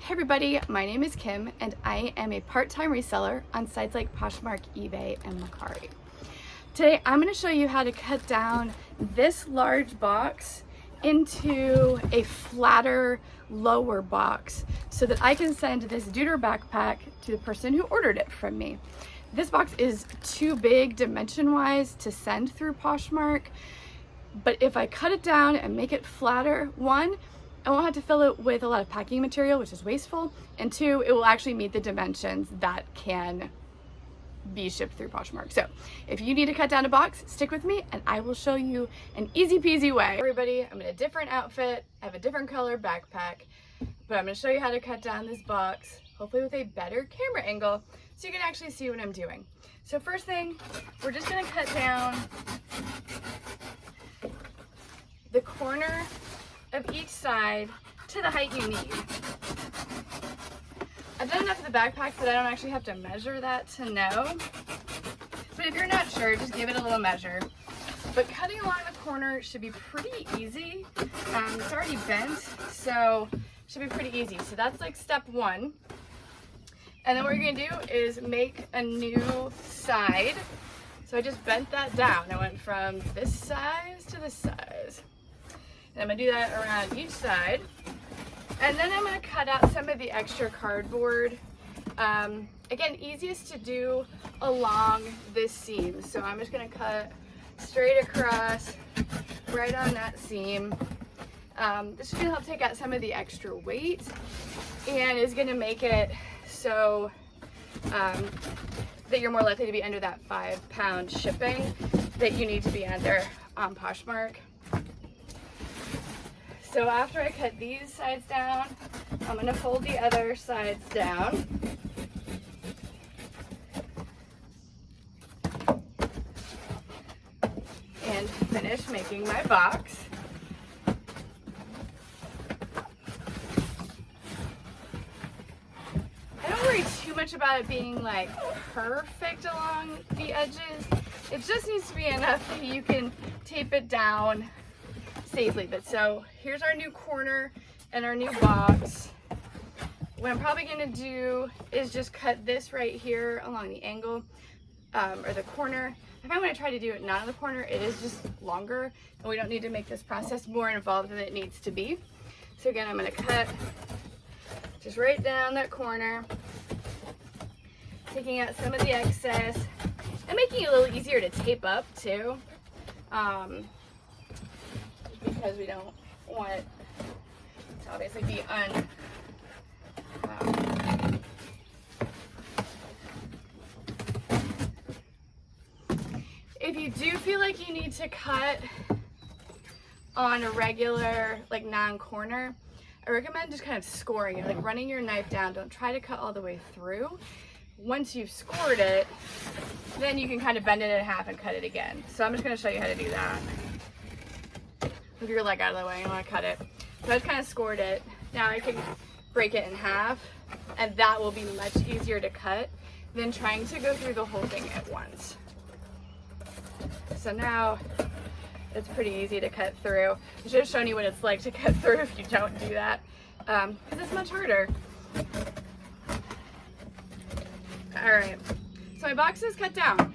Hey everybody, my name is Kim and I am a part-time reseller on sites like Poshmark, eBay, and Mercari. Today I'm going to show you how to cut down this large box into a flatter, lower box so that I can send this Deuter backpack to the person who ordered it from me. This box is too big dimension-wise to send through Poshmark, but if I cut it down and make it flatter, one, I won't have to fill it with a lot of packing material, which is wasteful, and two, it will actually meet the dimensions that can be shipped through Poshmark. So if you need to cut down a box, stick with me and I will show you an easy peasy way. Everybody, I'm in a different outfit, I have a different color backpack, but I'm going to show you how to cut down this box, hopefully with a better camera angle, so you can actually see what I'm doing. So first thing, we're just going to cut down the corner of each side to the height you need. I've done enough of the backpack that I don't actually have to measure that to know. But if you're not sure, just give it a little measure. But cutting along the corner should be pretty easy. It's already bent, so it should be pretty easy. So that's like step one. And then what you're gonna do is make a new side. So I just bent that down. I went from this size to this size. And I'm gonna do that around each side. And then I'm gonna cut out some of the extra cardboard. Again, easiest to do along this seam. So I'm just gonna cut straight across, right on that seam. This is gonna help take out some of the extra weight and is gonna make it so that you're more likely to be under that 5-pound shipping that you need to be under on Poshmark. So after I cut these sides down, I'm going to fold the other sides down. And finish making my box. I don't worry too much about it being like perfect along the edges. It just needs to be enough that you can tape it down safely. But so here's our new corner and our new box. What I'm probably going to do is just cut this right here along the angle or the corner. I find when I try to do it not on the corner, it is just longer and we don't need to make this process more involved than it needs to be. So again, I'm going to cut just right down that corner, taking out some of the excess and making it a little easier to tape up too. Because we don't want it to obviously be If you do feel like you need to cut on a regular, like non-corner, I recommend just kind of scoring it, like running your knife down. Don't try to cut all the way through. Once you've scored it, then you can kind of bend it in half and cut it again. So I'm just going to show you how to do that. Move your leg out of the way, you want to cut it. So I just kind of scored it. Now I can break it in half, and that will be much easier to cut than trying to go through the whole thing at once. So now it's pretty easy to cut through. I should have shown you what it's like to cut through if you don't do that, because it's much harder. All right, so my box is cut down.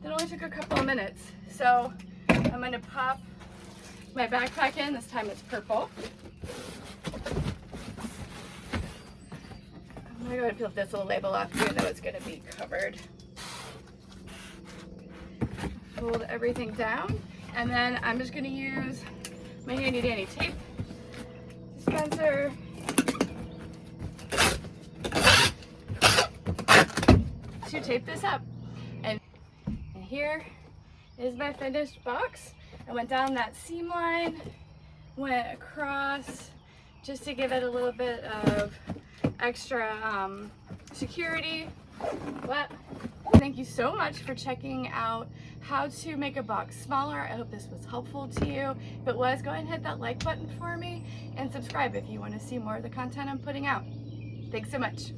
It only took a couple of minutes. So I'm going to pop my backpack in. This time it's purple. I'm gonna go ahead and peel this little label off even though it's gonna be covered. Fold everything down, and then I'm just gonna use my handy dandy tape dispenser to tape this up. And here is my finished box. I went down that seam line, went across just to give it a little bit of extra security. But thank you so much for checking out how to make a box smaller. I hope this was helpful to you. If it was, go ahead and hit that like button for me and subscribe if you want to see more of the content I'm putting out. Thanks so much.